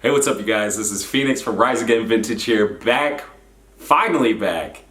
Hey, what's up, you guys? This is Phoenix from Rise Again Vintage here, back, finally back,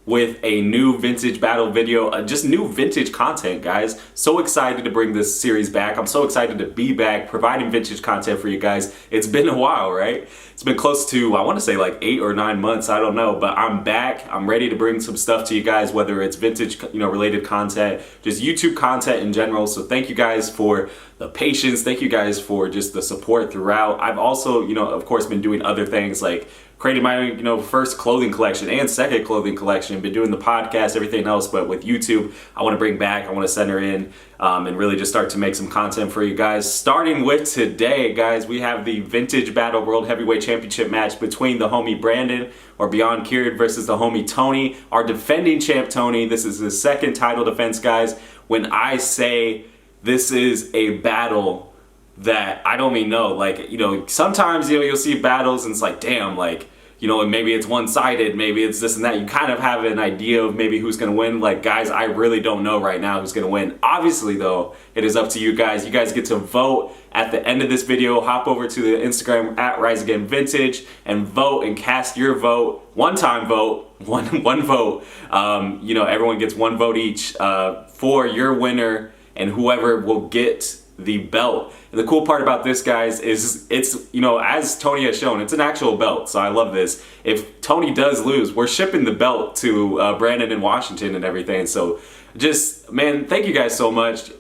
with a new vintage battle video, just new vintage content, guys. So excited to bring this series back. I'm so excited to be back, providing vintage content for you guys. It's been a while, right? It's been close to, I want to say like 8 or 9 months, I don't know, but I'm back. I'm ready to bring some stuff to you guys, whether it's vintage, related content, just YouTube content in general. So thank you guys for the patience. Thank you guys for just the support throughout. I've also, of course, been doing other things like creating my, first clothing collection and second clothing collection. Been doing the podcast, everything else, but with YouTube, I want to bring back, I want to center in and really just start to make some content for you guys. Starting with today, guys, we have the Vintage Battle World Heavyweight Championship match between the homie Brandon, or Beyond Cured, versus the homie Tony, our defending champ Tony. This is his second title defense, guys. When I say this is a battle that I don't even know, like, sometimes, you'll see battles and it's like, damn, like, and maybe it's one-sided, maybe it's this and that. You kind of have an idea of maybe who's going to win. Like, guys, I really don't know right now who's going to win. Obviously, though, it is up to you guys. You guys get to vote at the end of this video. Hop over to the Instagram at Rise Again Vintage and vote and cast your vote. One-time vote, one vote. Everyone gets one vote each for your winner, and whoever will get the belt. And the cool part about this, guys, is it's, as Tony has shown, it's an actual belt. So I love this. If Tony does lose, we're shipping the belt to Brandon in Washington and everything. So just, man, thank you guys so much.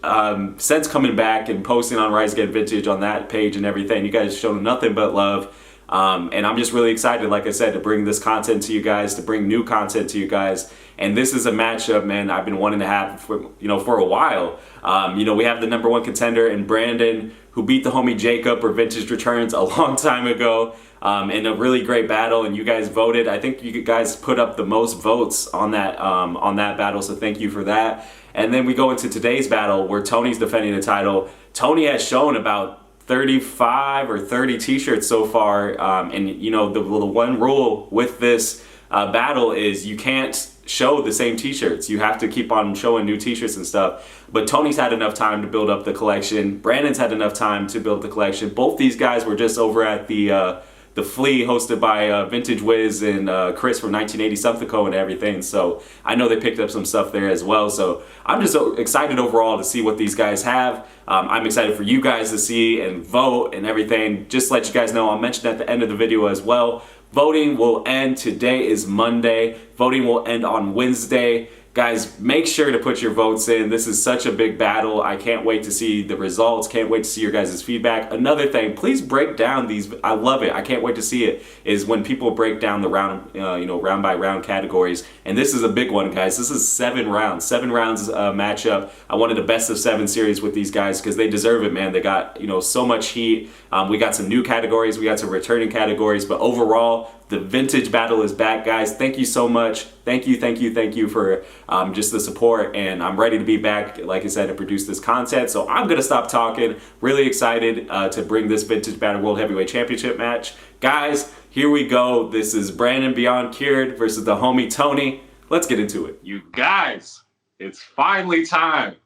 Since coming back and posting on Rise Again Vintage on that page and everything, you guys shown nothing but love. And I'm just really excited, like I said, to bring this content to you guys, to bring new content to you guys. And this is a matchup, man, I've been wanting to have for a while. We have the number one contender in Brandon, who beat the homie Jacob or Vintage Returns a long time ago in a really great battle. And you guys voted. I think you guys put up the most votes on that battle, so thank you for that. And then we go into today's battle where Tony's defending the title. Tony has shown about 35 or 30 t-shirts so far, and the one rule with this battle is you can't show the same t-shirts. You have to keep on showing new t-shirts and stuff. But Tony's had enough time to build up the collection. Brandon's had enough time to build the collection. Both these guys were just over at the Flea, hosted by Vintage Wiz and Chris from 1980 Something Co. and everything. So I know they picked up some stuff there as well. So I'm just so excited overall to see what these guys have. I'm excited for you guys to see and vote and everything. Just to let you guys know, I'll mention at the end of the video as well. Voting will end. Today is Monday. Voting will end on Wednesday. Guys, make sure to put your votes in. This is such a big battle. I can't wait to see the results. Can't wait to see your guys' feedback. Another thing, please break down these. I love it. I can't wait to see it. Is when people break down the round, round by round categories. And this is a big one, guys. This is 7 rounds. 7 rounds matchup. I wanted a best of 7 series with these guys because they deserve it, man. They got so much heat. We got some new categories. We got some returning categories. But overall, the vintage battle is back, guys. Thank you so much. Thank you for just the support, and I'm ready to be back, like I said, to produce this content. So I'm gonna stop talking. Really excited to bring this Vintage Battle World Heavyweight Championship match. Guys, here we go. This is Brandon Beyond Cured versus the homie Tony. Let's get into it. You guys, it's finally time.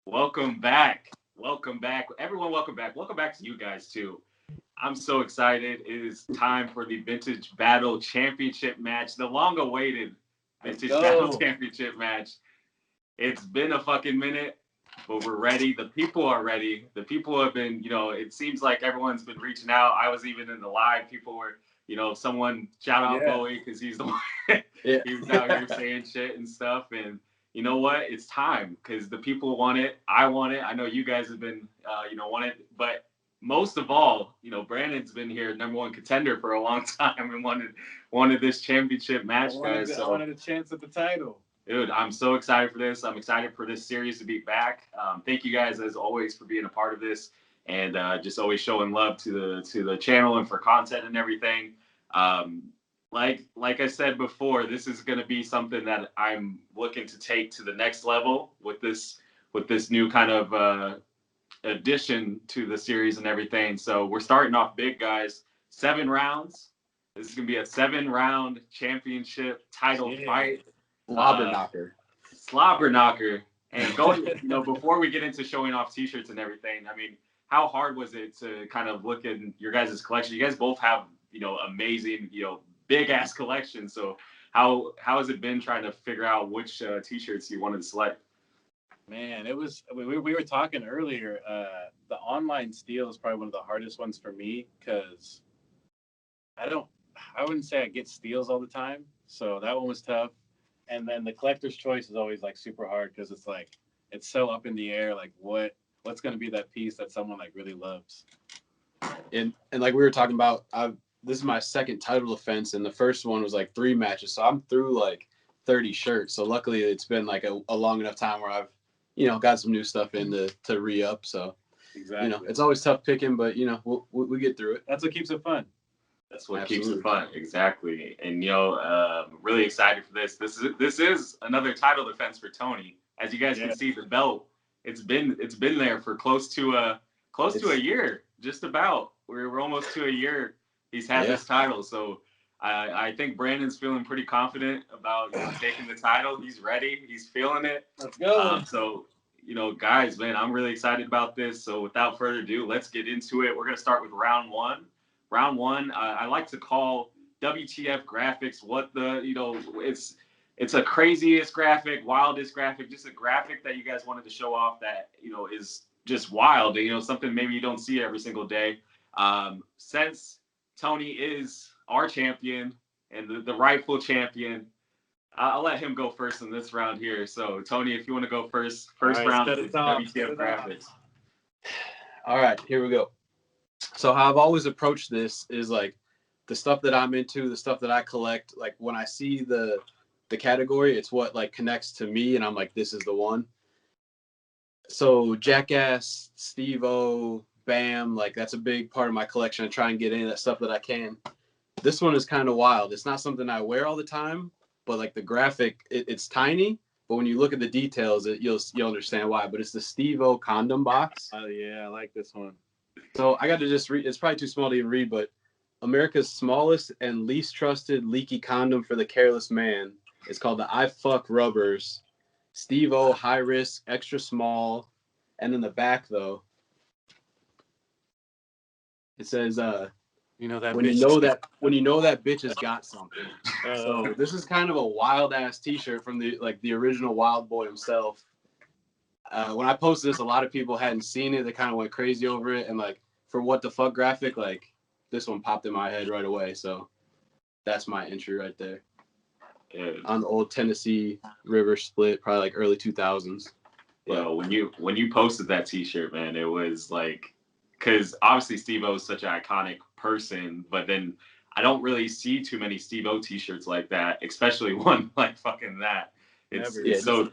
Welcome back. Welcome back. Everyone, welcome back. Welcome back to you guys too. I'm so excited. It is time for the Vintage Battle Championship match, the long-awaited Vintage Battle Championship match. It's been a fucking minute, but we're ready. The people are ready. The people have been, it seems like everyone's been reaching out. I was even in the live. People were, someone shout out Bowie because he's the one. He was out here saying shit and stuff. And you know what? It's time because the people want it. I want it. I know you guys have been, want it, but most of all, Brandon's been here, number one contender for a long time, and wanted this championship match, guys. I wanted a chance at the title. Dude, I'm so excited for this. I'm excited for this series to be back. Thank you guys, as always, for being a part of this and just always showing love to the channel and for content and everything. Like I said before, this is going to be something that I'm looking to take to the next level with this new kind of addition to the series and everything. So we're starting off big, guys. 7 rounds. This is gonna be a 7-round championship title fight. Slobber knocker. And going, before we get into showing off t-shirts and everything, I mean, how hard was it to kind of look at your guys' collection? You guys both have, amazing, big ass collections. So how has it been trying to figure out which t-shirts you wanted to select? Man, it was. We were talking earlier. The online steal is probably one of the hardest ones for me because I don't. I wouldn't say I get steals all the time, so that one was tough. And then the collector's choice is always like super hard because it's like it's so up in the air. Like what's going to be that piece that someone like really loves? And like we were talking about, this is my second title defense, and the first one was like 3 matches, so I'm through like 30 shirts. So luckily, it's been like a long enough time where I've got some new stuff in to re up. So Exactly. it's always tough picking, but we get through it. That's what keeps it fun. That's what Absolutely. keeps it fun, exactly. And really excited for this. This is another title defense for Tony. As you guys can see, the belt it's been there for close to a year, just about. We're almost to a year. He's had this title, so I think Brandon's feeling pretty confident about taking the title. He's ready. He's feeling it. Let's go. So guys, man, I'm really excited about this. So without further ado, let's get into it. We're gonna start with round one. Round one, I like to call WTF graphics. What the, it's a craziest graphic, wildest graphic, just a graphic that you guys wanted to show off that, is just wild. Something maybe you don't see every single day. Since Tony is our champion and the rightful champion, I'll let him go first in this round here. So Tony, if you want to go first right, round set is it off, WTF graphics. All right, here we go. So how I've always approached this is like the stuff that I'm into, the stuff that I collect. Like when I see the category, it's what like connects to me, and I'm like, this is the one. So Jackass, Steve-O, Bam, like that's a big part of my collection. I try and get any of that stuff that I can. This one is kind of wild. It's not something I wear all the time, but like the graphic, it's tiny. But when you look at the details, you'll understand why. But it's the Steve-O condom box. Oh yeah, I like this one. So I got to just read. It's probably too small to even read, but America's smallest and least trusted leaky condom for the careless man. It's called the I Fuck Rubbers. Steve-O, high risk, extra small. And in the back, though, it says, that when bitch. you know that bitch has got something. So this is kind of a wild ass T-shirt from the original Wild Boy himself. When I posted this, a lot of people hadn't seen it. They kind of went crazy over it, and like for what the fuck graphic, like this one popped in my head right away. So that's my entry right there. Yeah. On the old Tennessee River split, probably like early 2000s. When you posted that T-shirt, man, it was like, because obviously Steve-O is such an iconic person, but then I don't really see too many Steve-O T-shirts like that, especially one like fucking that. It's so.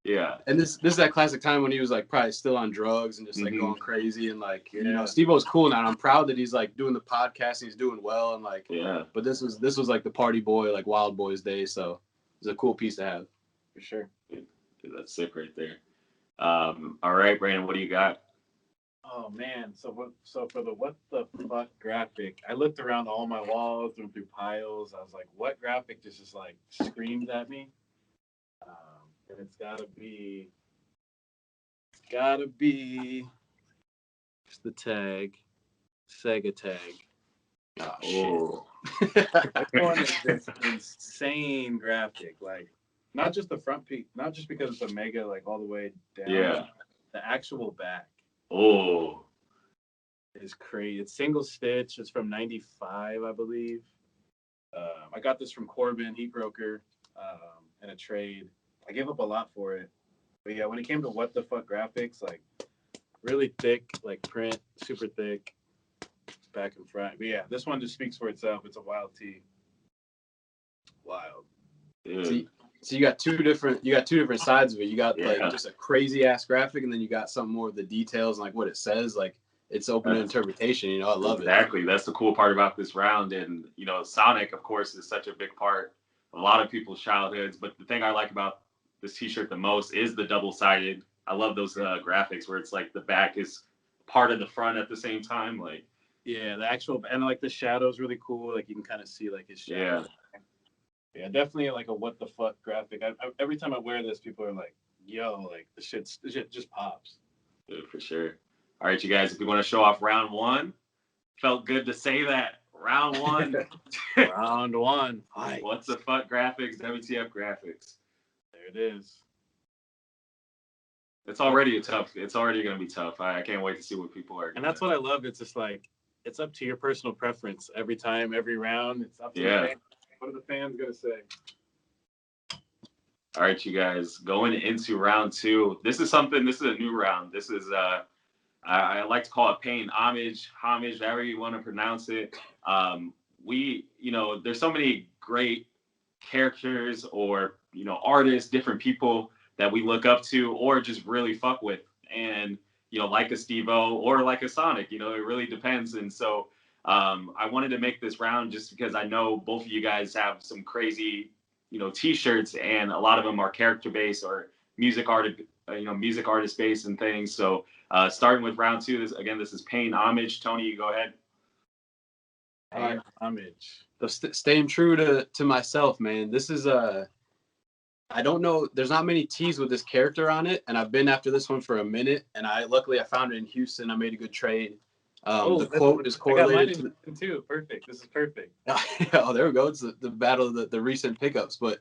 Yeah. And this is that classic time when he was like probably still on drugs and just like going crazy, and like Steve-O's cool now. And I'm proud that he's like doing the podcast, he's doing well, and like But this was like the party boy, like Wild Boys days, so it's a cool piece to have. For sure. That's sick right there. All right, Brandon, what do you got? Oh man, so for the what the fuck graphic, I looked around all my walls, went through piles. I was like, what graphic just like screams at me? And it's gotta be just the tag, Sega tag. Oh shit! That one is this insane graphic, like not just the front piece, not just because it's a mega like all the way down. Yeah. The actual back. Oh. Is crazy. It's single stitch. It's from '95, I believe. I got this from Corbin, Heat Broker, in a trade. I gave up a lot for it. But yeah, when it came to what the fuck graphics, like really thick, like print, super thick, back and front. But yeah, this one just speaks for itself. It's a wild tee. Wild. So you got two different sides of it. You got like just a crazy ass graphic, and then you got some more of the details and like what it says. Like it's open to interpretation. I love it. Exactly. That's the cool part about this round. And Sonic, of course, is such a big part of a lot of people's childhoods. But the thing I like about this T-shirt the most is the double-sided. I love those graphics where it's like the back is part of the front at the same time. Like the actual, and like the shadow's really cool. Like you can kind of see like his shadow. Yeah, definitely like a what the fuck graphic. Every time I wear this, people are like, "Yo, like the shit just pops." Yeah, for sure. All right, you guys, if you want to show off round one, felt good to say that. Round one. Round one. Fight. What's the fuck graphics, WTF graphics? There it is. It's already it's already going to be tough. I can't wait to see what people are. And that's what I love. It's just like, it's up to your personal preference every time, every round. It's up to the fans. What are the fans going to say? All right, you guys, going into round two. This is a new round. This is, I like to call it paying homage, however you want to pronounce it. There's so many great characters or, artists, different people that we look up to or just really fuck with. And, like a Steve-O or like a Sonic, it really depends. And so I wanted to make this round just because I know both of you guys have some crazy, t-shirts, and a lot of them are character based or music artist based and things. So starting with round two, this is paying homage. Tony, you go ahead. Paying homage. So staying true to myself, man. This is I don't know. There's not many tees with this character on it, and I've been after this one for a minute. And luckily I found it in Houston. I made a good trade. The quote is correlated to too. Perfect. This is perfect. Oh, there we go. It's the battle of the recent pickups. But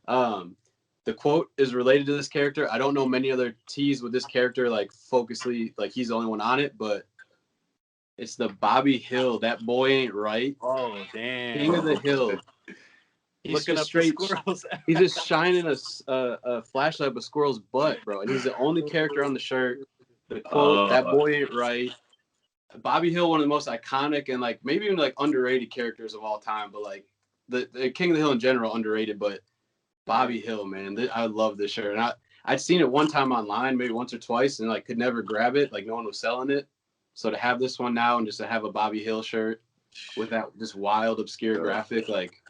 the quote is related to this character. I don't know many other tees with this character like focusly, like he's the only one on it, but it's the Bobby Hill. That boy ain't right. Oh damn! King of the Hill. He's Looking just up the squirrels. He's just shining a flashlight up a squirrel's butt, bro. And he's the only character on the shirt. The quote, that boy ain't right. Bobby Hill, one of the most iconic and like maybe even like underrated characters of all time, but like the King of the Hill in general underrated, but Bobby Hill, man, I love this shirt. And I'd seen it one time online, maybe once or twice, and like could never grab it, like no one was selling it. So to have this one now and just to have a Bobby Hill shirt with that just wild obscure graphic, like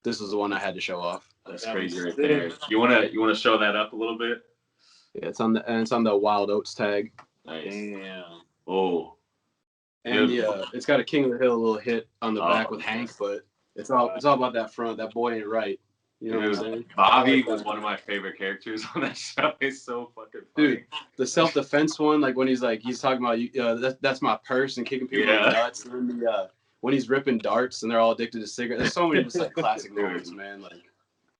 this was the one I had to show off. That's crazy right there. You wanna show that up a little bit? Yeah, it's on the Wild Oats tag. Nice. Damn. Oh. And it's got a King of the Hill little hit on the back with Hank, but it's all about that front. That boy ain't right. You know what I'm saying? Bobby was one of my favorite characters on that show. It's so fucking funny. Dude, the self-defense one, like when he's talking about that's my purse and kicking people in the nuts, and then when he's ripping darts and they're all addicted to cigarettes. There's so many just like classic moments, man. Like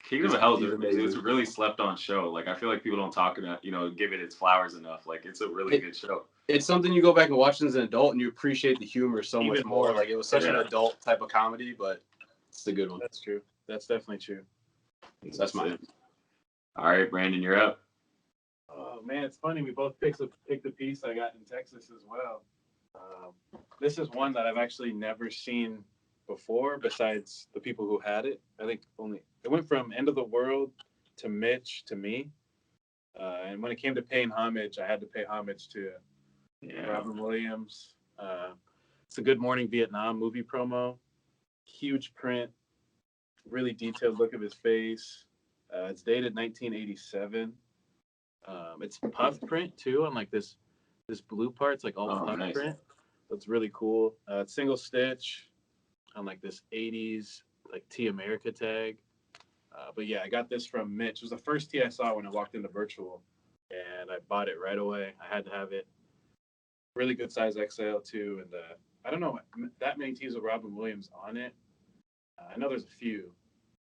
King of the Hill is a really slept on show. Like I feel like people don't talk about, give it its flowers enough. Like it's a really good show. It's something you go back and watch as an adult and you appreciate the humor so much more. Like it was such an adult type of comedy, but it's a good one. That's true. That's definitely true. So that's mine. All right, Brandon, you're up. Oh man, it's funny. We both picked the piece I got in Texas as well. This is one that I've actually never seen before, besides the people who had it. I think it went from End of the World to Mitch to me. And when it came to paying homage, I had to pay homage to Robin Williams. It's a Good Morning Vietnam movie promo. Huge print, really detailed look of his face. It's dated 1987. It's puff print too, on like this blue part. It's like all puff print. That's really cool. It's single stitch on like this 80s like T America tag. But yeah, I got this from Mitch. It was the first tee I saw when I walked into virtual, and I bought it right away. I had to have it. Really good size XL too, and I don't know that many tees with Robin Williams on it. I know there's a few,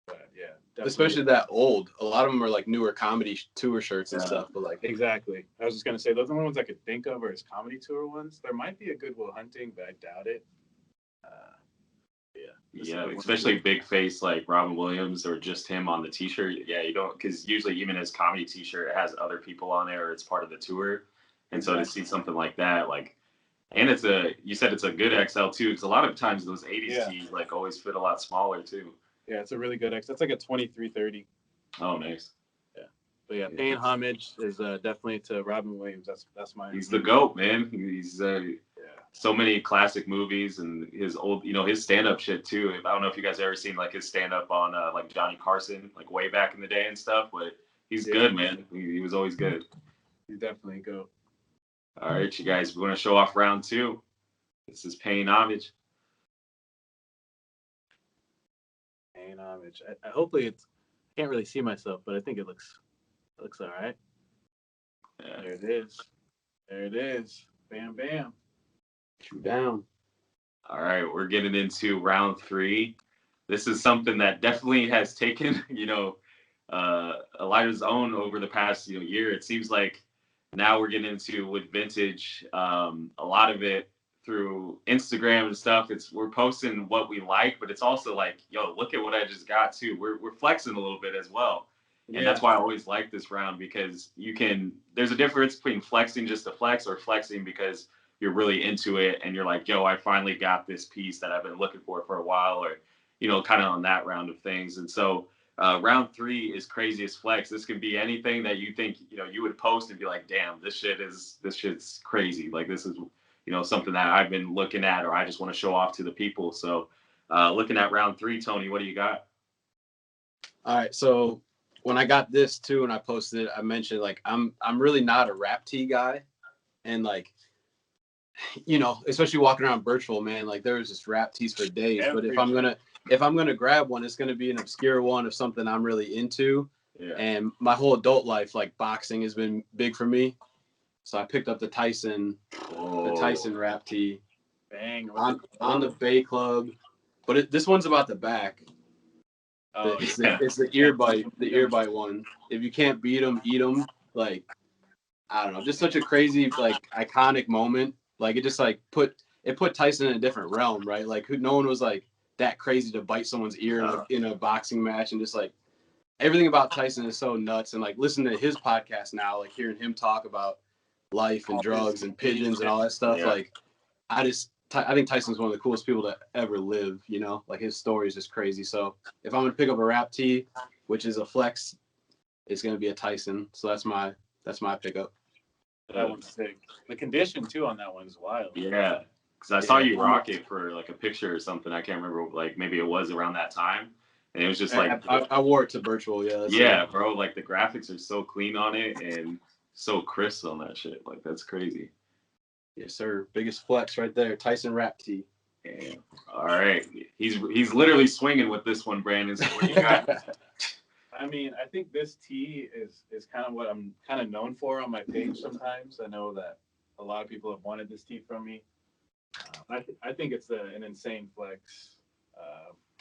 but yeah, definitely. Especially that old. A lot of them are like newer comedy tour shirts and stuff. But like exactly, I was just gonna say those are the ones I could think of are his comedy tour ones. There might be a Good Will Hunting, but I doubt it. Yeah, especially big face like Robin Williams or just him on the t-shirt. Yeah, you don't, because usually even his comedy t-shirt, it has other people on there or it's part of the tour. And so to see something like that, like, and you said it's a good XL too, because a lot of times those 80s tees like always fit a lot smaller too. Yeah, it's a really good XL. It's like a 2330. Oh, nice. Yeah. But yeah, paying homage is definitely to Robin Williams. That's my. He's the GOAT, man. He's so many classic movies and his old, his stand-up shit too. I don't know if you guys ever seen like his stand-up on like Johnny Carson, like way back in the day and stuff, but he's good, man. He was always good. He's definitely a GOAT. All right, you guys, we want to show off round two. This is paying homage. Paying homage. I hopefully I can't really see myself, but I think it looks all right. Yeah. There it is. There it is. Bam, bam. Shoot down. All right, we're getting into round 3. This is something that definitely has taken, a light of its own over the past, year. It seems like now we're getting into with vintage, a lot of it through Instagram and stuff. We're posting what we like, but it's also like, yo, look at what I just got too. We're flexing a little bit as well. And that's why I always like this round, because there's a difference between flexing just to flex, or flexing because you're really into it and you're like, yo, I finally got this piece that I've been looking for a while, or, kind of on that round of things. And so round 3 is craziest flex. This can be anything that you think, you would post and be like, damn, this shit's crazy. Like, this is, something that I've been looking at, or I just want to show off to the people. So looking at round 3, Tony, what do you got? All right, so when I got this too, and I posted it, I mentioned like I'm really not a rap tee guy, and like, especially walking around Birchville, man, like there's just rap tees for days. But if I'm gonna grab one, it's gonna be an obscure one of something I'm really into. Yeah. And my whole adult life, like boxing has been big for me, so I picked up the Tyson rap tee. Bang. On the Bay Club, but this one's about the back. Oh, It's the ear bite one. If you can't beat them, eat them. Like, I don't know, just such a crazy, like, iconic moment. Like, it just like put Tyson in a different realm, right? Like, no one was like that crazy to bite someone's ear in a boxing match, and just like everything about Tyson is so nuts. And like listening to his podcast now, like hearing him talk about life and drugs and pigeons and all that stuff, like I think Tyson's one of the coolest people to ever live, like his story is just crazy. So if I'm going to pick up a rap tee, which is a flex, it's going to be a Tyson. So that's my pickup. That one's sick. The condition too on that one is wild. Yeah. Because I saw you rock it for like a picture or something. I can't remember, like maybe it was around that time. And it was just like, I wore it to Birchville. Yeah. Yeah, bro. Like the graphics are so clean on it and so crisp on that shit. Like, that's crazy. Yes, sir. Biggest flex right there. Tyson rap tee. Damn. All right. He's literally swinging with this one, Brandon. So what do you got? I mean, I think this tee is kind of what I'm kind of known for on my page sometimes. I know that a lot of people have wanted this tee from me. I think it's an insane flex.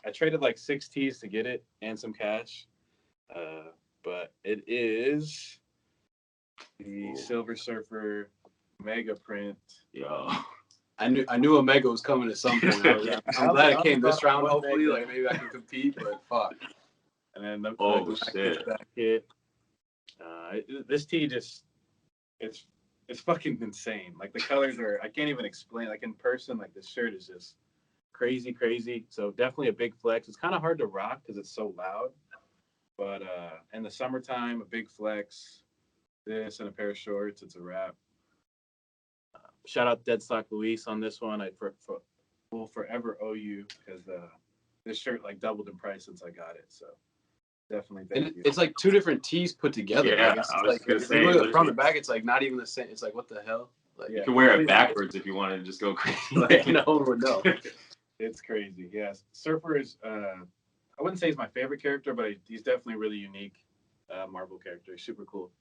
I traded like 6 tees to get it and some cash. But it is the Silver Surfer Mega Print. Yo. I knew a Mega was coming at some point. I'm glad it came this round, hopefully. Mega. Like, maybe I can compete, but fuck. And then the shit. back hit. This tee just it's fucking insane. Like, the colors are, I can't even explain. Like, in person, like, this shirt is just crazy. So definitely a big flex. It's kind of hard to rock because it's so loud. But in the summertime, a big flex. This and a pair of shorts, it's a wrap. Shout out Deadstock Luis on this one. I will forever owe you, because this shirt like doubled in price since I got it. So definitely thank you. It's like 2 different tees put together. Yeah, like, it's I was like, gonna if say, you look at the front and back, it's like not even the same. It's like, what the hell? Like, You can wear it backwards if you wanted to just go crazy. like, no one would know. It's crazy. Yes, Surfer is. I wouldn't say he's my favorite character, but he's definitely a really unique Marvel character. He's super cool.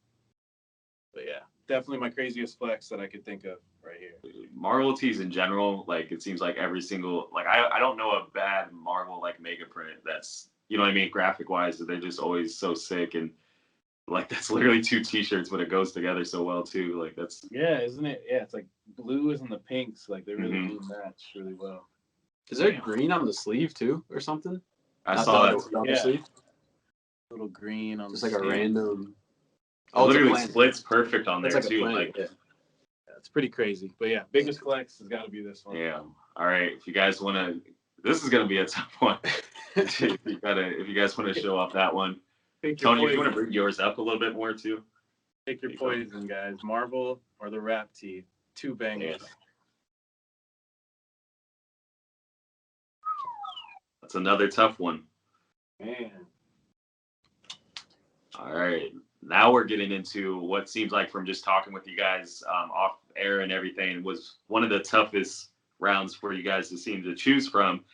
But yeah, definitely my craziest flex that I could think of right here. Marvel tees in general, like, it seems like every single, like, I don't know a bad Marvel like mega print that's, you know what I mean, graphic wise, they're just always so sick. And like, that's literally 2 t-shirts, but it goes together so well too. Like, that's, Yeah, isn't it? Yeah, it's like blues and the pinks, like they really do match really well. Is there green on the sleeve too, or something? I saw that. On the sleeve? Little green on Just the like a sleeve. random. It literally splits perfect on there like too. Planet, like, yeah. It's pretty crazy. But yeah, biggest flex has got to be this one. Yeah. All right. If you guys want to, this is gonna be a tough one. if you guys want to show off that one, Tony, if you want to bring yours up a little bit more too. Take your poison, guys. Marvel or the rap tee. 2 bangers. Yeah. That's another tough one. Man. All right. Now we're getting into what seems like, from just talking with you guys off air and everything, was one of the toughest rounds for you guys to seem to choose from.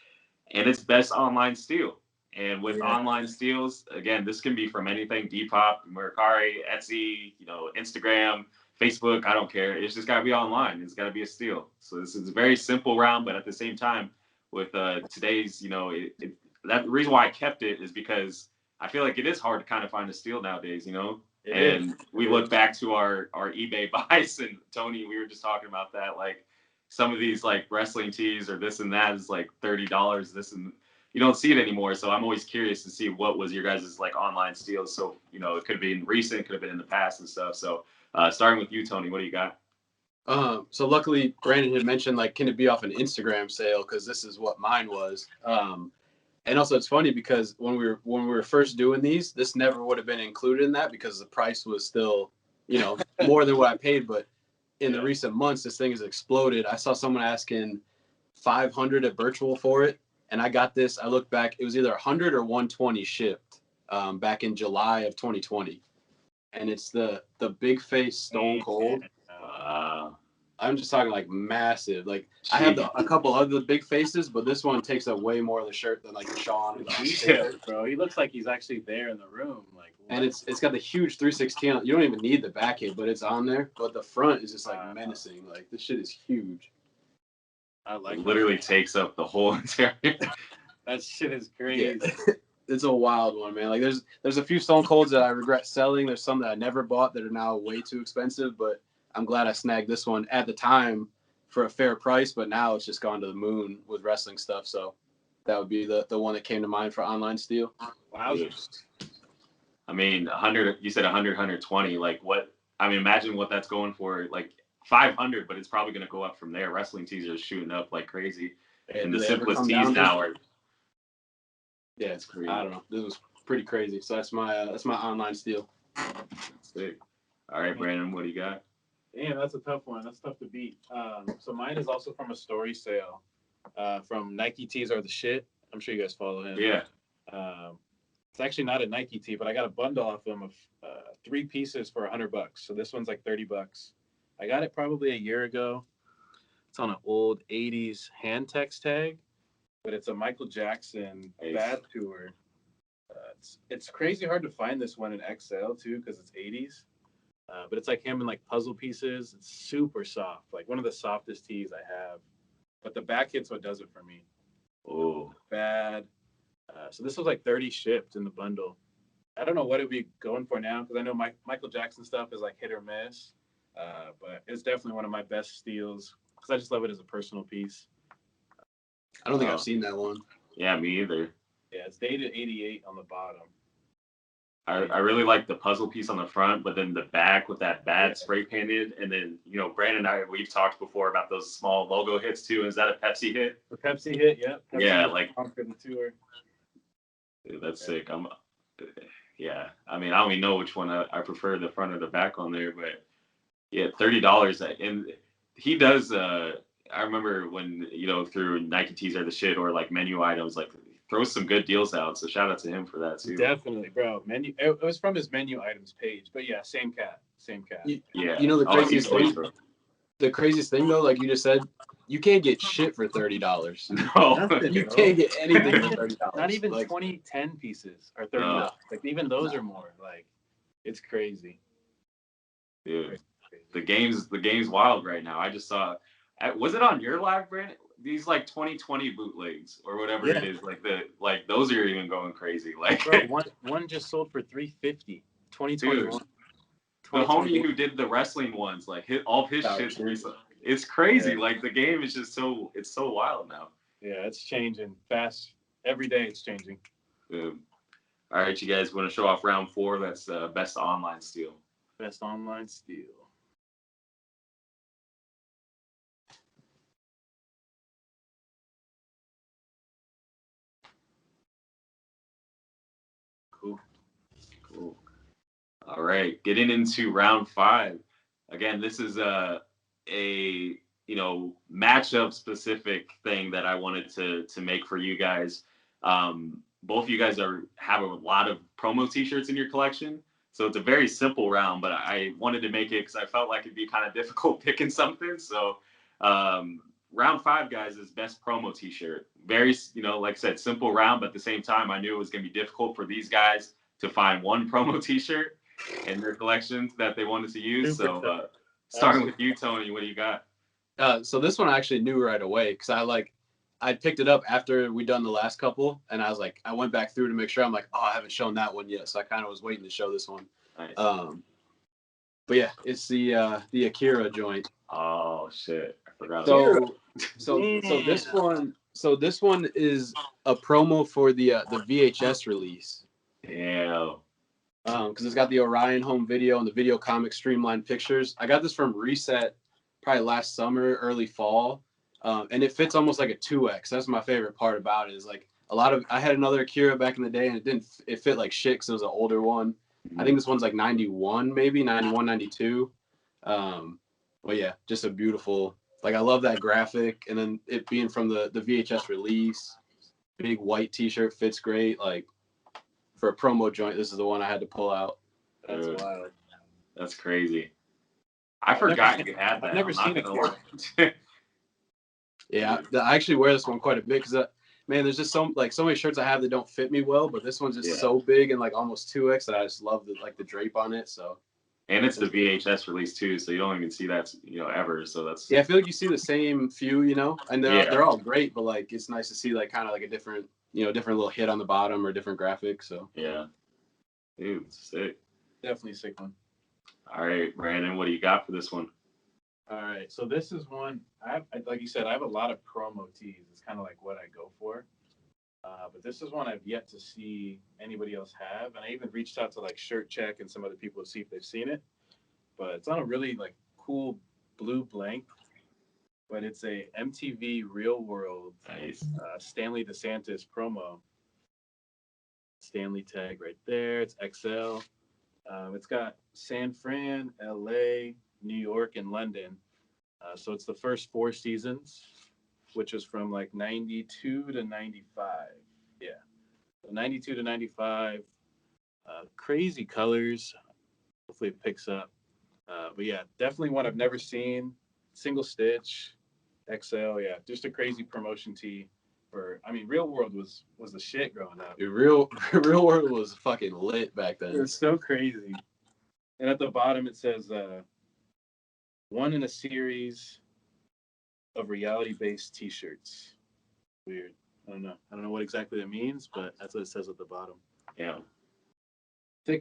And it's best online steal. And with online steals, again, this can be from anything: Depop, Mercari, Etsy, Instagram, Facebook, I don't care. It's just got to be online. It's got to be a steal. So this is a very simple round, but at the same time, with today's, that the reason why I kept it is because I feel like it is hard to kind of find a steal nowadays, we look back to our eBay buys, and Tony, we were just talking about that, like some of these like wrestling tees or this and that is like $30. This and you don't see it anymore. So I'm always curious to see what was your guys' like online steals. So it could have been recent, could have been in the past and stuff. So starting with you, Tony, what do you got? So luckily Brandon had mentioned, like, can it be off an Instagram sale? Because this is what mine was. And also it's funny because when we were first doing these, this never would have been included in that because the price was still, more than what I paid. But in the recent months, this thing has exploded. I saw someone asking $500 at virtual for it, and I got this. I looked back, it was either 100 or 120 shipped back in July of 2020, and it's the big face Stone Cold. I'm just talking like massive. Like I have a couple other big faces, but this one takes up way more of the shirt than like the Sean. Bro, he looks like he's actually there in the room. Like, what? And it's got the huge 316. You don't even need the back hit, but it's on there. But the front is just like menacing. Like this shit is huge. I like it. Literally takes up the whole interior. That shit is crazy. Yeah. It's a wild one, man. Like there's a few Stone Colds that I regret selling. There's some that I never bought that are now way too expensive, but I'm glad I snagged this one at the time for a fair price, but now it's just gone to the moon with wrestling stuff. So that would be the one that came to mind for online steal. Wow. I mean, 100, you said 100, 120. Like what? I mean, imagine what that's going for. Like 500, but it's probably going to go up from there. Wrestling tees are shooting up like crazy. And the simplest tees now are. Yeah, it's crazy. I don't know. This was pretty crazy. So that's my online steal. Sick. All right, Brandon, what do you got? Damn, that's a tough one. That's tough to beat. So mine is also from a story sale from Nike Tees Are the Shit. I'm sure you guys follow him. Yeah. It's actually not a Nike tee, but I got a bundle off him of 3 pieces for $100. So this one's like $30. I got it probably a year ago. It's on an old 80s hand text tag, but it's a Michael Jackson Bad Tour. It's crazy hard to find this one in XL too because it's 80s. But it's like him in like puzzle pieces. It's super soft, like one of the softest tees I have. But the back hit's what does it for me. Oh, bad. So this was like 30 shipped in the bundle. I don't know what it'd be going for now because I know Michael Jackson stuff is like hit or miss. But it's definitely one of my best steals because I just love it as a personal piece. I don't think I've seen that one. Yeah, me either. Yeah, it's dated 88 on the bottom. I really like the puzzle piece on the front, but then the back with that bad spray painted, and then Brandon and I, we've talked before about those small logo hits too. Is that a Pepsi hit? The Pepsi hit, yeah. Pepsi yeah, hit like for the tour. Dude, that's sick. Yeah. I mean, I don't even know which one I prefer, the front or the back on there, but yeah, $30. And he does. I remember when through Nike Tees Are the Shit or like menu items, like throws some good deals out. So shout out to him for that too. Definitely, bro. Menu. It was from his menu items page, but yeah, same cat. Yeah. The craziest thing. The craziest thing though, like you just said, you can't get shit for $30. No, you can't get anything for $30. Not even like, 2010 pieces are $30. Like even those are more. Like it's crazy. Dude, the game's wild right now. I just saw. Was it on your live, Brandon? These like 2020 bootlegs or whatever it is, like those are even going crazy. Like bro, one just sold for $350. 2021. The homie who did the wrestling ones, like all of his shit's recent. It's crazy. Yeah. Like the game is just so wild now. Yeah, it's changing fast. Every day it's changing. All right, you guys want to show off round 4? That's best online steal. Best online steal. Cool. All right, getting into round 5. Again, this is a matchup specific thing that I wanted to make for you guys. Both of you guys have a lot of promo t-shirts in your collection, so it's a very simple round. But I wanted to make it because I felt like it'd be kind of difficult picking something. So round 5, guys, is best promo t-shirt. Very like I said, simple round, but at the same time, I knew it was gonna be difficult for these guys to find one promo t-shirt in their collections that they wanted to use. So Starting with you, Tony, what do you got? So this one I actually knew right away because I picked it up after we done the last couple, and I was like, I went back through to make sure. I'm like, oh, I haven't shown that one yet, so I kind of was waiting to show this one. Nice. But yeah, it's the Akira joint. Oh shit, I forgot. So this one is a promo for the VHS release. Yeah. Because it's got the Orion home video and the video comic streamlined pictures. I got this from Reset probably last summer, early fall. And it fits almost like a 2X. That's my favorite part about it is like I had another Akira back in the day and it fit like shit because it was an older one. I think this one's like 91, maybe 91, 92. But yeah, just a beautiful, like I love that graphic. And then it being from the VHS release, big white t-shirt fits great. Like for a promo joint, this is the one I had to pull out. That's wild. That's crazy. I forgot you had that. I've never seen it. Yeah, I actually wear this one quite a bit because, man, there's just so many shirts I have that don't fit me well, but this one's just so big and like almost 2X that I just love the drape on it. So, and it's the VHS release too, so you don't even see that ever. So that's I feel like you see the same few, and they're all great, but like it's nice to see like kind of like a different different little hit on the bottom or different graphic. So yeah, dude, sick. Definitely a sick one. All right, Brandon, what do you got for this one? All right, so this is one. Like you said, I have a lot of promo tees. It's kind of like what I go for. But this is one I've yet to see anybody else have, and I even reached out to like Shirt Check and some other people to see if they've seen it. But it's on a really like cool blue blank. But it's a MTV Real World Stanley DeSantis promo. Stanley tag right there. It's XL. It's got San Fran, LA, New York, and London. So it's the first 4 seasons, which is from like 92 to 95. Yeah. So 92 to 95. Crazy colors. Hopefully it picks up. But yeah, definitely one I've never seen. Single stitch, XL. Yeah, just a crazy promotion tee. Real World was the shit growing up. Real World was fucking lit back then. It was so crazy. And at the bottom it says, one in a series of reality-based T-shirts. Weird. I don't know what exactly that means, but that's what it says at the bottom. Yeah.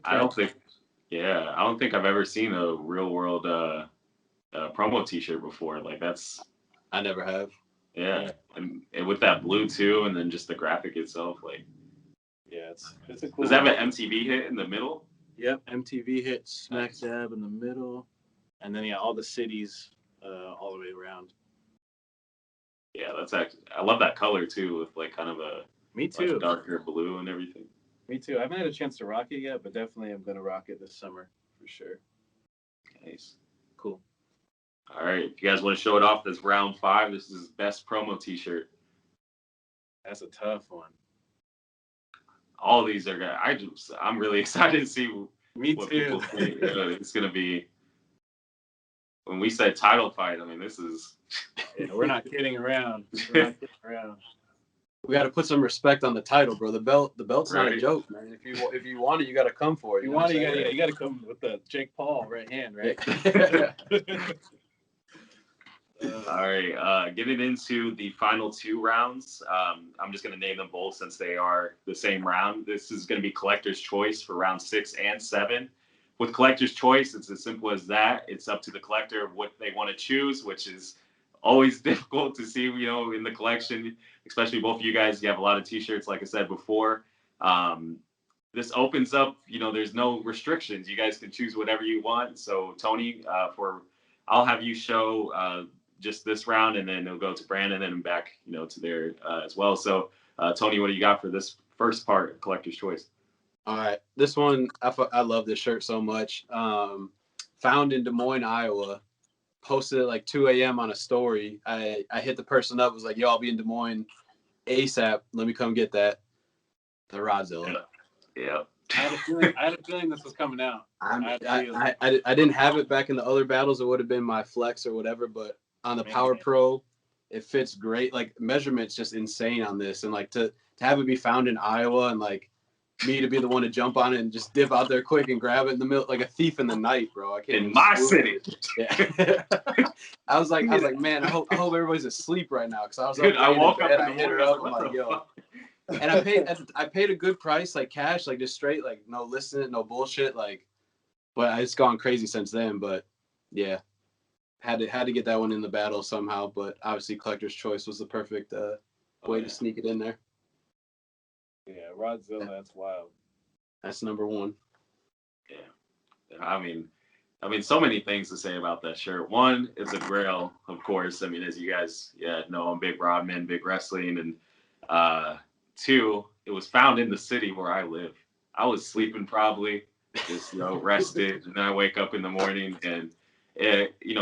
I don't think I've ever seen a Real World promo T-shirt before. Like I never have. Yeah, and with that blue too, and then just the graphic itself, like. Yeah, it's a cool. Does that have an MTV hit in the middle? Yep, MTV hit smack dab in the middle, and then all the cities all the way around. Yeah, that's actually. I love that color too, with like kind of a. Me too. Like darker blue and everything. Me too. I haven't had a chance to rock it yet, but definitely I'm gonna rock it this summer for sure. Nice. Cool. All right, if you guys want to show it off, this round 5. This is best promo T-shirt. That's a tough one. All these are good. I'm really excited to see what people think it's gonna be. When we said title fight, this is. Yeah, we're not kidding around. We got to put some respect on the title, bro. The belt's not a joke, man. If you want it, you got to come for it. You got to come with the Jake Paul right hand, right? All right, getting into the final 2 rounds. I'm just going to name them both since they are the same round. This is going to be collector's choice for round 6 and 7. With collector's choice, it's as simple as that. It's up to the collector what they want to choose, which is always difficult to see, in the collection, especially both of you guys. You have a lot of T-shirts, like I said before. This opens up, there's no restrictions. You guys can choose whatever you want. So, Tony, I'll have you show just this round, and then it'll go to Brandon and back, to there as well. So, Tony, what do you got for this first part, collector's choice? All right, this one, I love this shirt so much. Found in Des Moines, Iowa. Posted at like 2 a.m. on a story. I hit the person up, was like, yo, I'll be in Des Moines ASAP. Let me come get that. The Rodzilla. Yeah. I had a feeling this was coming out. I didn't have it back in the other battles. It would have been my flex or whatever, but on the Power Pro, it fits great. Like measurements just insane on this. And like to have it be found in Iowa and like me to be the one to jump on it and just dip out there quick and grab it in the middle like a thief in the night, bro. I can't. In my city. Yeah. I was like, man, I hope everybody's asleep right now because I was Dude, up I late in woke up bed, in I the hit her morning. up. I'm like, yo. And I paid a good price, like cash, like just straight, like no listening, no bullshit, like. But it's gone crazy since then. But yeah, had to get that one in the battle somehow. But obviously, Collector's Choice was the perfect way to sneak it in there. Yeah, Rodzilla, that's wild. That's number one. Yeah, I mean, so many things to say about that shirt. One, it's a grail, of course. I mean, as you guys, know, I'm big Rodman, big wrestling, and two, it was found in the city where I live. I was sleeping probably, just rested, and then I wake up in the morning and.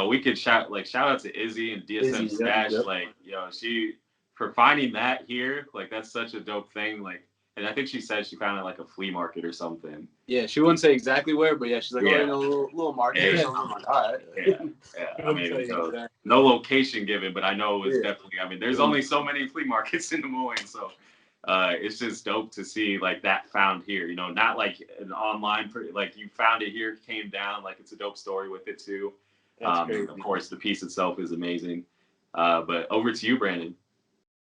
We could shout out to Izzy and DSM Izzy, Stash. yep. Like, she for finding that here, like that's such a dope thing. Like, and I think she said she found it like a flea market or something. Yeah, she wouldn't say exactly where, but yeah, she's like, Yeah. a little market or something. I'm like, all right. Yeah. I mean, no location given, but I know it was definitely. I mean, there's only so many flea markets in Des Moines, so it's just dope to see like that found here. Not like an online, like you found it here, came down. Like it's a dope story with it too. That's crazy. Of course, the piece itself is amazing. But over to you, Brandon.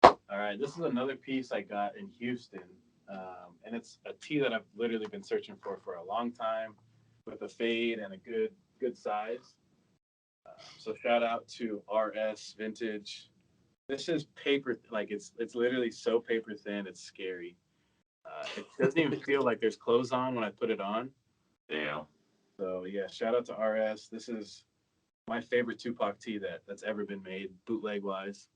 All right, this is another piece I got in Houston, and it's a tee that I've literally been searching for a long time, with a fade and a good size. So shout out to RS Vintage. This is paper, like it's literally so paper thin, it's scary. It doesn't even feel like there's clothes on when I put it on. Damn. So yeah, shout out to RS. This is my favorite Tupac tee that's ever been made, bootleg wise.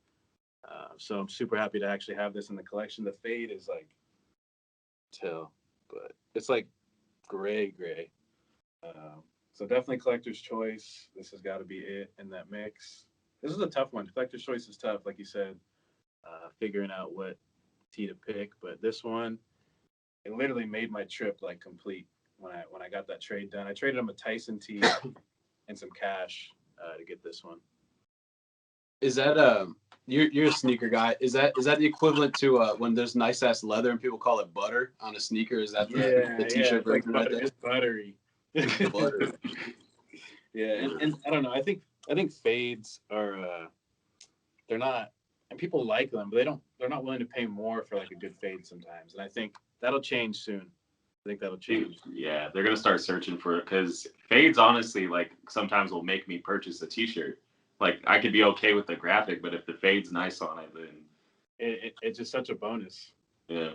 So I'm super happy to actually have this in the collection. The fade is like but it's like gray. So definitely collector's choice. This has got to be it in that mix. This is a tough one. Collector's choice is tough, like you said, figuring out what tee to pick. But this one, it literally made my trip like complete when I got that trade done. I traded him a Tyson tee and some cash to get this one. Is that you're a sneaker guy? Is that the equivalent to when there's nice ass leather and people call it butter on a sneaker? Is that the t-shirt version right there? It's buttery. Butter. Yeah, and I don't know. I think fades are they're not, and people like them, but they're not willing to pay more for like a good fade sometimes. And I think that'll change soon. I think that'll change. Yeah, they're gonna start searching for it because fades honestly like sometimes will make me purchase a t-shirt. Like I could be okay with the graphic, but if the fade's nice on it, then it's just such a bonus. Yeah,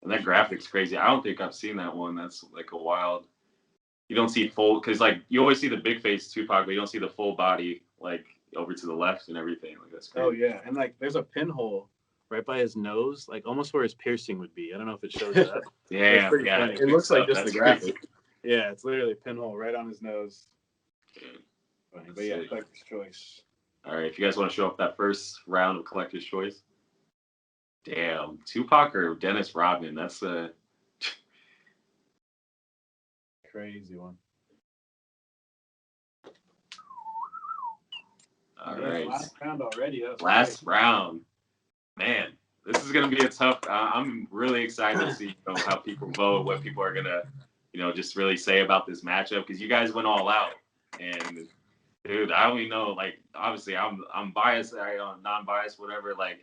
and that graphic's crazy. I don't think I've seen that one. That's like a wild. You don't see full because like you always see the big face Tupac, but you don't see the full body like over to the left and everything. Like that's crazy. Oh yeah, and like there's a pinhole right by his nose, like almost where his piercing would be. I don't know if it shows that. Yeah. Funny. It looks like just the graphic. Yeah, it's literally a pinhole right on his nose. Funny. But yeah, collector's choice. All right, if you guys want to show up that first round of collector's choice. Damn, Tupac or Dennis Rodman? That's a crazy one. All right. Last round already. Last round. Man, this is going to be a tough. I'm really excited to see how people vote, what people are going to, just really say about this matchup because you guys went all out. And dude, I don't even know. Like, obviously, I'm biased, non-biased, whatever. Like,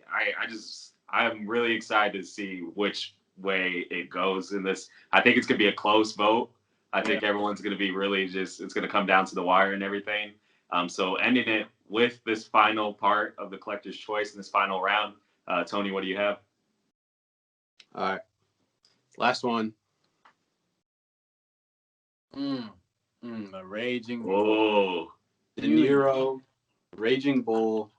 I'm really excited to see which way it goes in this. I think it's gonna be a close vote. I think everyone's gonna be really it's gonna come down to the wire and everything. So ending it with this final part of the collector's choice in this final round. Tony, what do you have? All right, last one. The Raging Bull. De Niro, Raging Bull,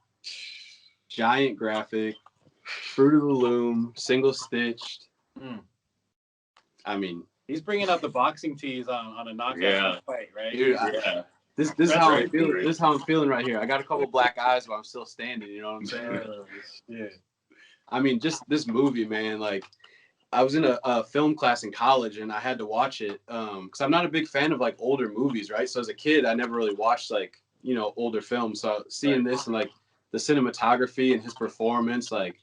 giant graphic, Fruit of the Loom, single stitched. I mean, he's bringing out the boxing tees on a knockout fight, right? Dude, this is how I'm feeling. This is how I'm feeling right here. I got a couple black eyes, but I'm still standing. You know what I'm saying? Yeah. I mean, just this movie, man. Like, I was in a film class in college, and I had to watch it because I'm not a big fan of like older movies, right? So as a kid, I never really watched like older films. So seeing this and like the cinematography and his performance, like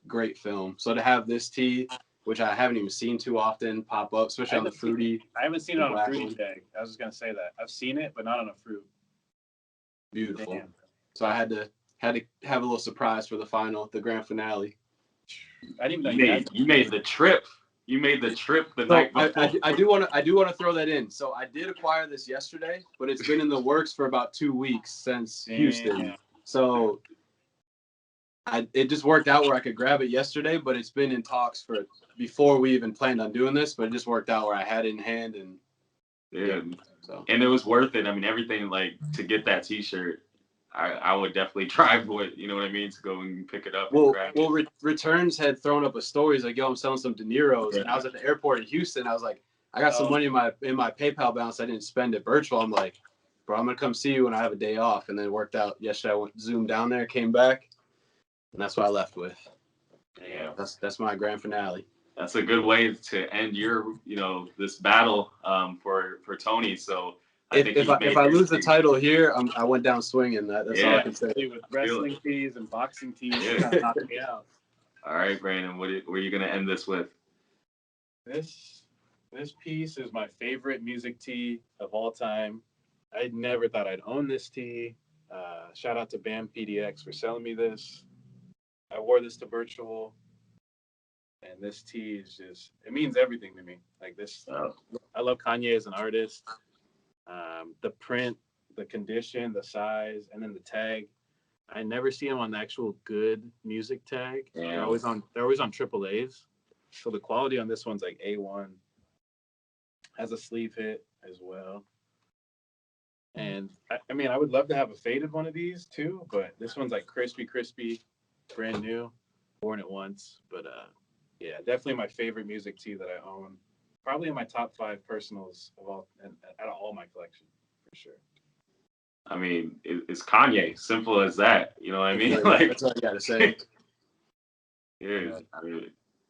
great film. So to have this tee which I haven't even seen too often pop up, especially on the fruity. I haven't seen it on a black fruity one. tag. I was just gonna say that. I've seen it, but not on a fruit. Beautiful. Damn. So I had to have a little surprise for the final, the grand finale. I didn't even know You made the trip. You made the trip the night before. I do want to throw that in. So I did acquire this yesterday, but it's been in the works for about 2 weeks since Houston. So it just worked out where I could grab it yesterday, but it's been in talks for before we even planned on doing this. But it just worked out where I had it in hand, and and it was worth it. I mean, everything like to get that T-shirt. I would definitely drive with, you know what I mean, to go and pick it up. Returns had thrown up a story. He's like, "Yo, I'm selling some De Niro's," and I was at the airport in Houston. I was like, "I got some money in my PayPal balance. I didn't spend it virtual." I'm like, "Bro, I'm gonna come see you when I have a day off." And then it worked out. Yesterday, I zoomed down there, came back, and that's what I left with. Yeah, that's my grand finale. That's a good way to end your, this battle for Tony. So. If I lose the title here, I went down swinging. That's all I can say. With wrestling tees and boxing tees, kind of knocked me out. All right, Brandon, what are you gonna end this with? This piece is my favorite music tee of all time. I never thought I'd own this tee. Shout out to BAM PDX for selling me this. I wore this to virtual, and this tee is it means everything to me. Like this, I love Kanye as an artist. The print, the condition, the size, and then the tag. I never see them on the actual good music tag. Yeah. They're always on AAAs. So the quality on this one's like A1. Has a sleeve hit as well. And I mean, I would love to have a faded one of these too, but this one's like crispy, brand new, worn it once. But yeah, definitely my favorite music tee that I own. Probably in my top 5 personals of all, out of all my collection, for sure. I mean, it's Kanye. Simple as that. You know what I mean? Like that's all you gotta say. Yeah,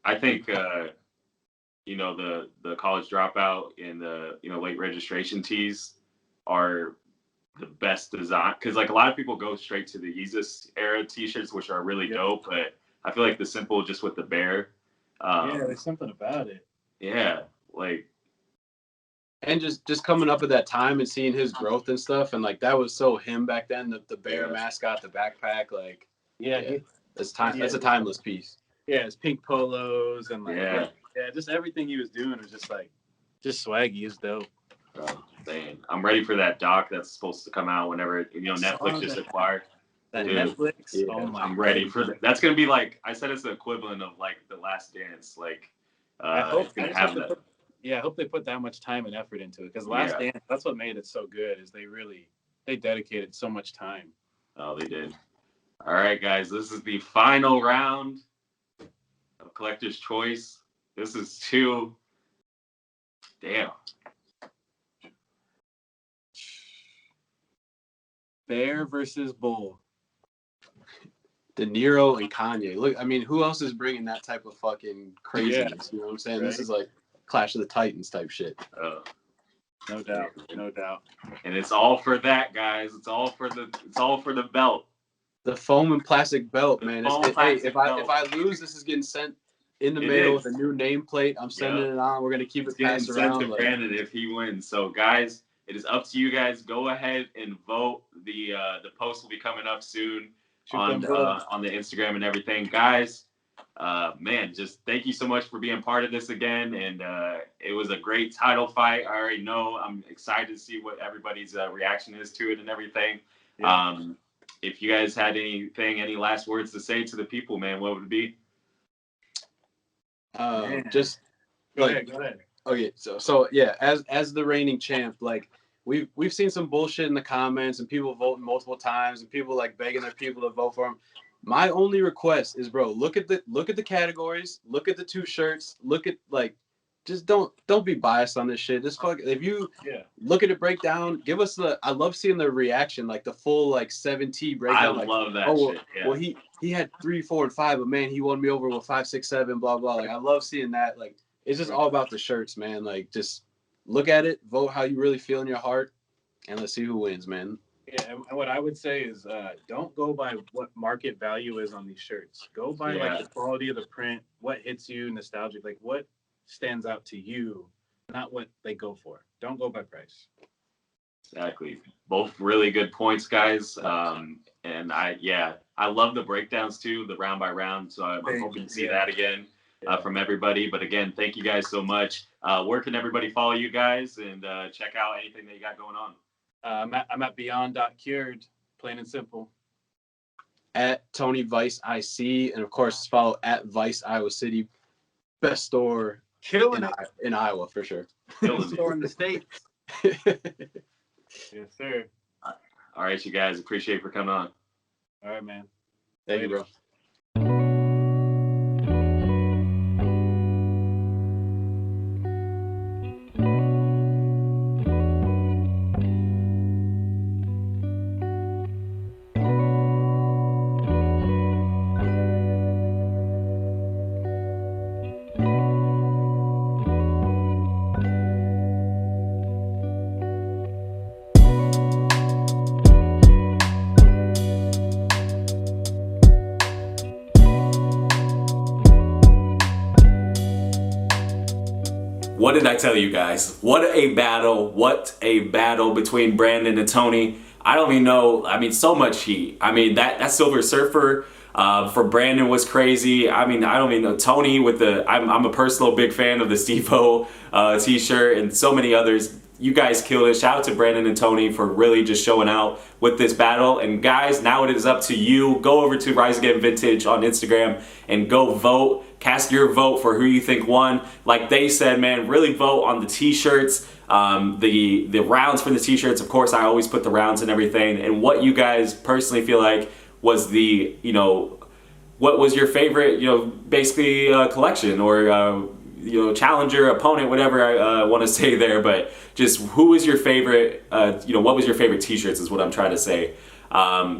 I think the college dropout and the late registration tees are the best design, because like a lot of people go straight to the Yeezus era T-shirts, which are really dope, but I feel like the simple just with the bear. There's something about it. Yeah, like. And just coming up at that time and seeing his growth and stuff, and like that was so him back then. The bear mascot, the backpack, like that's a timeless piece. Yeah, his pink polos and like just everything he was doing was just swaggy as dope. Oh, dang. I'm ready for that doc that's supposed to come out whenever Netflix just acquired. That Netflix. Yeah. Oh my! I'm ready for that. That's gonna be like, I said, it's the equivalent of like The Last Dance. Like, I hope it's gonna have that. I hope they put that much time and effort into it, because Last Dance, that's what made it so good, is they dedicated so much time. Oh, they did. All right, guys, this is the final round of Collector's Choice. This is Bear versus Bull. De Niro and Kanye. Look, I mean, who else is bringing that type of fucking craziness? You know what I'm saying? Right? This is like Clash of the Titans type shit. No doubt. And it's all for that, guys. It's all for the belt. The foam and plastic belt, man. If I lose, this is getting sent in the mail with a new nameplate. I'm sending it on. We're gonna keep it passed around. Sent to Brandon if he wins. So, guys, it is up to you guys. Go ahead and vote. The post will be coming up soon on the Instagram and everything, guys. Man, just thank you so much for being part of this again, and it was a great title fight. I already know. I'm excited to see what everybody's reaction is to it and everything. If you guys had any last words to say to the people, man, what would it be? Just go ahead. Okay, so yeah, as the reigning champ, like we've seen some bullshit in the comments and people voting multiple times and people like begging their people to vote for him. My only request is, bro, look at the categories, look at the 2 shirts, look at just don't be biased on this shit. Just if you look at it, break down, give us I love seeing the reaction, like the full 7T breakdown. I love that shit. Yeah. Well, he had 3, 4, and 5, but man, he won me over with 5, 6, 7, blah blah. Like I love seeing that. Like it's just all about the shirts, man. Like just look at it, vote how you really feel in your heart, and let's see who wins, man. Yeah, and what I would say is don't go by what market value is on these shirts. Go by like Yeah. the quality of the print, what hits you nostalgic, like what stands out to you, not what they go for. Don't go by price. Exactly. Both really good points, guys. And I love the breakdowns too, the round by round. So I'm hoping to see that again from everybody. But again, thank you guys so much. Where can everybody follow you guys and check out anything that you got going on? I'm at beyond.cured, plain and simple. At Tony Vice IC, and of course follow at Vice Iowa City, best store Killing it. in Iowa for sure. Best store in the States. Yes, sir. All right, you guys, appreciate for coming on. All right, man. Thank you, Later. bro. What did I tell you guys? What a battle. What a battle between Brandon and Tony. I don't even know. I mean, so much heat. I mean, that Silver Surfer for Brandon was crazy. I mean, I don't even know. Tony with the, I'm a personal big fan of the Steve-O t-shirt and so many others. You guys killed it. Shout out to Brandon and Tony for really just showing out with this battle. And guys, now it is up to you. Go over to Rise Again Vintage on Instagram and go vote. Cast your vote for who you think won. Like they said, man, really vote on the t-shirts. The rounds for the t-shirts, of course, I always put the rounds and everything. And what you guys personally feel like was the, what was your favorite, basically collection or challenger, opponent, whatever I want to say there, but just who was your favorite, what was your favorite t-shirts is what I'm trying to say.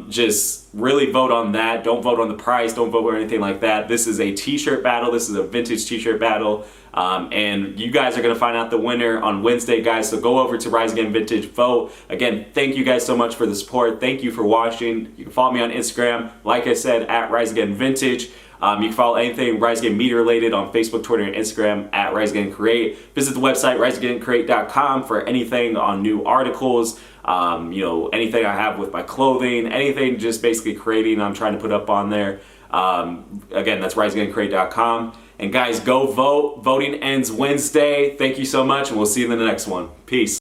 Just really vote on that. Don't vote on the price. Don't vote or anything like that. This is a t-shirt battle. This is a vintage t-shirt battle. And you guys are going to find out the winner on Wednesday, guys. So go over to Rise Again Vintage, vote. Again, thank you guys so much for the support. Thank you for watching. You can follow me on Instagram, like I said, at Rise Again Vintage. You can follow anything Rise Again Media related on Facebook, Twitter, and Instagram at Rise Again Create. Visit the website riseagaincreate.com for anything on new articles, anything I have with my clothing, anything just basically creating I'm trying to put up on there. Again, that's riseagaincreate.com. And guys, go vote. Voting ends Wednesday. Thank you so much, and we'll see you in the next one. Peace.